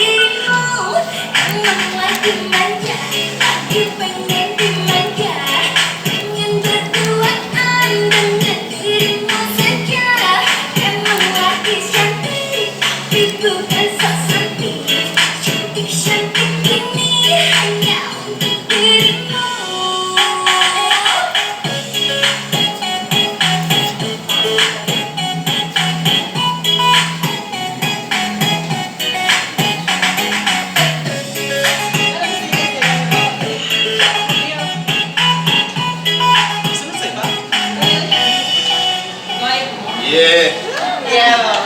dirimu. Emang lagi manja, lagi pengen dimanja, pengen berduaan dengan dirimu saja. Emang lagi cantik, tapi bukan sok cantik. Cantik-cantik ini hanya untuk dirimu. Selesai, Pak? Iya. Iya.